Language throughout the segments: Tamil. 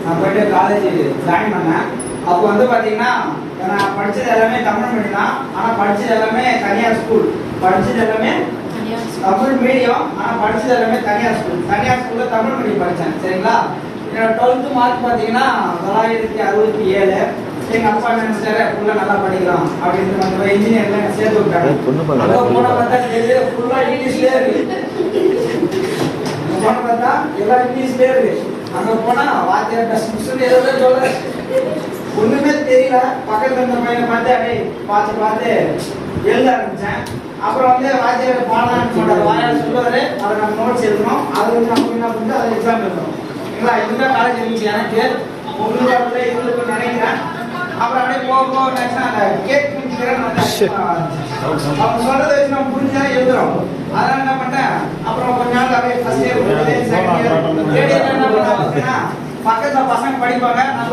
நான் போயிட்டு காலேஜ் ஜாயின் பண்ணேன். அப்போ வந்து பார்த்தீங்கன்னா நான் படித்தது எல்லாமே தமிழ் மீடியம் தான். ஆனால் படித்தது எல்லாமே தனியார் ஸ்கூல். படித்தது எல்லாமே தமிழ் மீடியம், ஆனால் படித்தது எல்லாமே தனியார் ஸ்கூல். தனியார் ஸ்கூலில் தமிழ் மீடியம் படித்தேன். சரிங்களா? என்னோட 12th மார்க் பார்த்தீங்கன்னா 967. எங்கள் அப்பா நினைச்சாரு ஃபுல்லாக நல்லா படிக்கலாம் அப்படின்ட்டு வந்து இன்ஜினியரில் சேர்த்து விட்டாரு. அங்கே போன பார்த்தா ஃபுல்லாக இங்கிலீஷ்லேயே இருக்கு. போன பார்த்தா எல்லாம் இங்கிலீஷ்லேயே இருக்கு. அங்கே போனால் வாத்தியார் டஸ்ட் எதுவுமே சொல்ல ஒன்றுமே தெரியல. பக்கத்தில் இருந்த பையனை பார்த்து அப்படியே பார்த்து எழுத ஆரம்பித்தேன். அப்புறம் வந்து வாத்தியார் பாடம் சொல்கிறார், வாயால் சொல்லுவார், அதை நம்ம நோட்ஸ் எழுதணும். அது வந்து நம்ம என்ன பண்ணி அதை எக்ஸாம் எழுதணும். சரிங்களா? இதுதான் காலேஜ் இருந்துச்சு எனக்கு. உங்களுக்கு அப்படியே இவங்களுக்கு நினைக்கிறேன். அப்புறம் அப்படியே போக அந்த கேக் அவங்க சொல்றதை வச்சு நம்ம புரிஞ்சா எழுதுறோம். அதனால என்ன பண்ணேன், அப்புறம் கொஞ்ச நாள் அப்படியே first year second year third year என்ன பண்ணா பக்கத்துல பசங்க படிப்பாங்க. நம்ம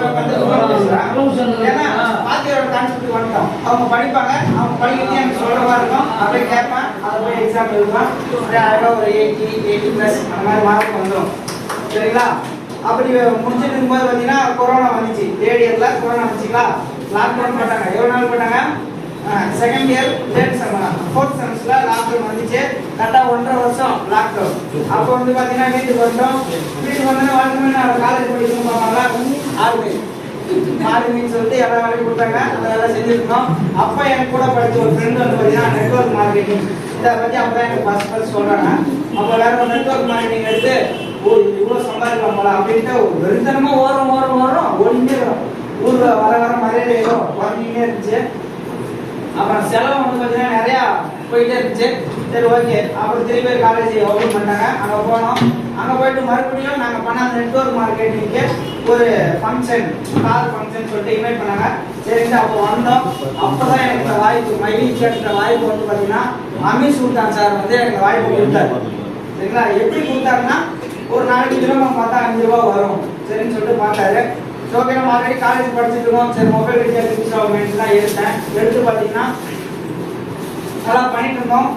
வந்து ஏன்னா பாத்தியோட கான்செப்ட் வந்துட்டோம். அவங்க படிப்பாங்க, அவங்க படிக்கிறது எனக்கு சொல்றதா இருக்கும். அப்படியே கேட்பேன், அதை போய் எக்ஸாம் எழுதுவேன். ஒரு 80+ அந்த மாதிரி மார்க் வந்துடும். சரிங்களா? அப்படி முடிச்சுட்டு இருக்கும்போது பார்த்தீங்கன்னா கொரோனா வந்துச்சு. தேர்ட் இயர்ல கொரோனா வந்துச்சுங்களா? லாக்டவுன் போட்டாங்க. எவ்வளோ நாள் போட்டாங்க? செகண்ட் இயர் ஃபோர்த் செமஸ்டர்ல லாக்டவுன் வந்துச்சு. கரெக்டாக 1.5 வருஷம் லாக்டவுன். அப்போ வந்து பார்த்தீங்கன்னா வீட்டுக்கு வந்தோம். வீட்டுக்கு வந்தோன்னா வாழ்க்கை நான் காலேஜ் படிக்கணும் பார்ப்பாங்களா? ஆர்மின்னு சொல்லிட்டு எல்லா வேலையும் கொடுத்தாங்க. அந்த வேலை செஞ்சுருக்கோம். அப்போ எனக்கு கூட படித்த ஒரு ஃப்ரெண்டு வந்து பார்த்தீங்கன்னா நெட்வொர்க் மார்க்கெட்டிங் இதை பற்றி அப்போ தான் எனக்கு ஃபர்ஸ்ட் சொல்கிறாங்க. அப்போ வேற ஒரு நெட்வொர்க் மார்க்கெட்டிங் எடுத்து இவ்வளோ சம்பாதிக்கலாம் போல அப்படின்ட்டு வெறுத்தனமாக ஓடுறோம் ஓடிட்டே வரும். ஊரில் வர மரியாதை ஏதோ குறைஞ்சிக்கிட்டே இருந்துச்சு. அப்புறம் செலவு வந்து பார்த்தீங்கன்னா நிறையா போயிட்டே இருந்துச்சு. சரி ஓகே, அப்புறம் திருப்பி காலேஜ் ஓப்பன் பண்ணிட்டாங்க. அங்கே போனோம். அங்கே போயிட்டு மறுபடியும் நாங்கள் பண்ண அந்த நெட்வொர்க் மார்க்கெட்டிங்க்கு ஒரு ஃபங்க்ஷன், கால் ஃபங்க்ஷன் சொல்லிட்டு இன்வைட் பண்ணாங்க. சரிங்க, அப்போ வந்தோம். அப்போ தான் எனக்கு இந்த வாய்ப்பு, மைலி கேட்ட வாய்ப்பு வந்து பார்த்தீங்கன்னா அமீர் சுல்தான் சார் வந்து எனக்கு வாய்ப்பு கொடுத்தாரு. சரிங்களா? எப்படி கொடுத்தாருன்னா ஒரு நாளைக்கு தினமும் பார்த்தா 5 ரூபா வரும். சரின்னு சொல்லிட்டு பார்த்தாரு. ஓகே, நம்ம ஆல்ரெடி காலேஜ் படிச்சுட்டு இருக்கோம். சரி மொபைல் ரீசார்ஜ் தான் எடுத்து பார்த்தீங்கன்னா நல்லா பண்ணிட்டு இருந்தோம்.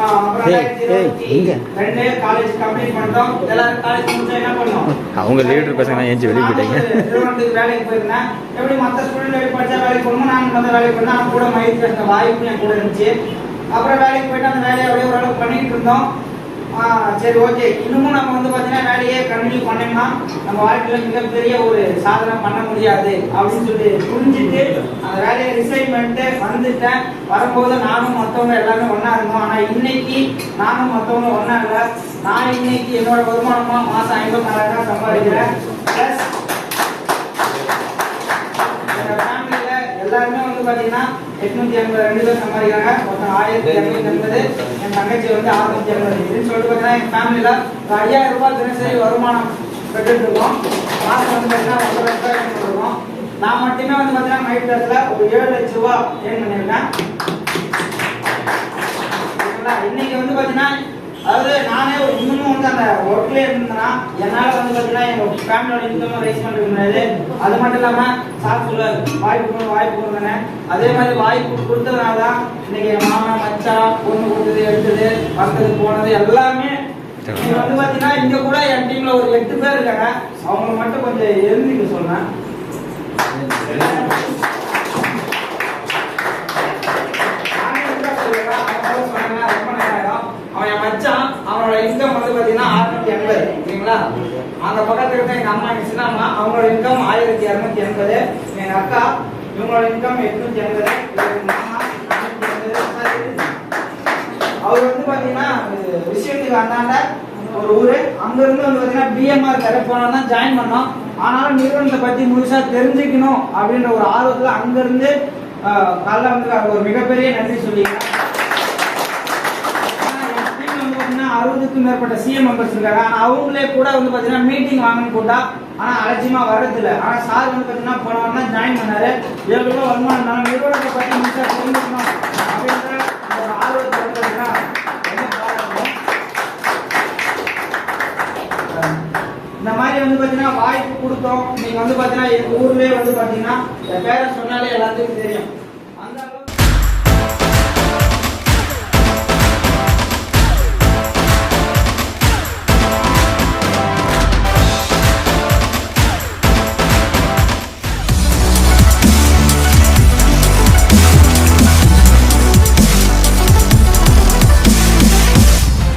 அப்புறம் 2022 காலேஜ் கம்ப்ளீட் பண்ணிட்டோம். எல்லாரும் காலேஜ் முடிச்சா என்ன பண்ணோம்? அவங்க லீடர் பசங்க ஏஞ்சி வெளியே போயிட்டாங்க. திருவனந்தபுரத்துக்கு வேலைக்கு போயிருந்தேன். எப்படி மற்ற ஸ்டூடெண்ட் எப்படி படிச்சா வேலைக்கு போகணும், நான் வந்து வேலைக்கு போயிருந்தேன். அவங்க கூட மயிர் பேசுற வாய்ப்பு என் கூட இருந்துச்சு. அப்புறம் வேலைக்கு போயிட்டு அந்த வேலையை அப்படியே ஓரளவுக்கு பண்ணிட்டு இருந்தோம். சரி ஓகே, இன்னமும் நம்ம வந்து பார்த்தீங்கன்னா வேலையே கண்டினியூ பண்ணோம்னா நம்ம வாழ்க்கையில் மிகப்பெரிய ஒரு சாதனை பண்ண முடியாது அப்படின்னு சொல்லி புரிஞ்சுட்டு அந்த வேலையை ரிசைன் பண்ணிட்டு வந்துட்டேன். வரும்போது நானும் மற்றவங்க எல்லாமே ஒன்றா இருந்தோம். ஆனால் இன்னைக்கு நானும் மற்றவங்க ஒன்றா இல்லை. நான் இன்னைக்கு என்னோட வருமானமாக மாதம் 54,000 சம்பாதிக்கிறேன். ப்ளஸ் எங்கள் ஃபேமிலியில் எல்லாருமே வந்து பார்த்தீங்கன்னா 882 பேர் சம்பாதிக்கிறாங்க. மொத்தம் 1280. என் தங்கச்சி வந்து 680. இதுன்னு சொல்லிட்டு பார்த்தீங்கன்னா என் ஃபேமிலியில் 5000 ரூபாய் தினசரி வருமானம் பெற்றுட்டு இருக்கோம். மாதம் வந்து பார்த்தீங்கன்னா 1 லட்சம் கொடுக்குறோம். நான் மட்டுமே வந்து பார்த்தீங்கன்னா மைட் டேஸில் ஒரு 7 லட்சம் ரூபா ஏர்ன் பண்ணியிருக்கேன். இன்னைக்கு வந்து பார்த்தீங்கன்னா அதாவது நானே இன்னமும் வந்து அந்த ஒர்க்லேயே இருந்தேன்னா என்னால் வந்து பார்த்தீங்கன்னா எங்கள் ஃபேமிலியோட இன்கமும் ரைஸ் பண்ண முடியாது. அது மட்டும் இல்லாமல் சாப்பிட வாய்ப்பு கொடுங்க. அதே மாதிரி வாய்ப்பு கொடுத்ததுனால தான் இன்னைக்கு என் மாமா மச்சான் பொண்ணு கொடுத்தது, எடுத்தது, வந்தது, போனது எல்லாமே நீங்கள் வந்து பார்த்தீங்கன்னா இங்கே கூட என் டீமில் ஒரு 8 பேர் இருக்காங்க. அவங்கள மட்டும் கொஞ்சம் எழுந்திக்க சொன்னேன். அவன் என் மச்சான், அவனோட இன்கம் வந்து பார்த்தீங்கன்னா 680. சரிங்களா? அந்த பக்கத்துல இருக்க எங்க அம்மா, எங்க சின்னம்மா, அவங்களோட இன்கம் 1280. எங்க அக்கா, இவங்களோட இன்கம் 880. அவர் வந்து பார்த்தீங்கன்னா விஷயத்துக்கு அந்தாண்ட ஒரு ஊரு, அங்கிருந்து வந்து பார்த்தீங்கன்னா பிஎம்ஆர் கரெக்ட் போனா தான் ஜாயின் பண்ணோம். ஆனாலும் நிறுவனத்தை பற்றி முழுசா தெரிஞ்சுக்கணும் அப்படின்ற ஒரு ஆர்வத்தில் அங்கிருந்து காலைல வந்து ஒரு மிகப்பெரிய நன்றி சொல்லிக்கிறேன். 60க்கும் மேற்பட்ட சிஎம் மெம்பர்ஸ் இருக்காங்க. ஆனால் அவங்களே கூட வந்து பார்த்தீங்கன்னா மீட்டிங் வாங்கன்னு போட்டா ஆனால் அலட்சியமா வர்றதில்லை. ஆனால் சார் வந்து பார்த்தீங்கன்னா போன வாரம் தான் ஜாயின் பண்ணாரு. 7 ரூபா வருமானம் நிறுவனத்தை பற்றி முழுசா தெரிஞ்சுக்கணும் அப்படின்ற ஒரு ஆர்வத்தை வந்து இந்த மாதிரி வந்து பார்த்தீங்கன்னா வாய்ப்பு கொடுத்தோம். நீங்க வந்து பார்த்தீங்கன்னா எங்க ஊர்லேயே வந்து பார்த்தீங்கன்னா என் பேரை சொன்னாலே எல்லாத்துக்கும் தெரியும்.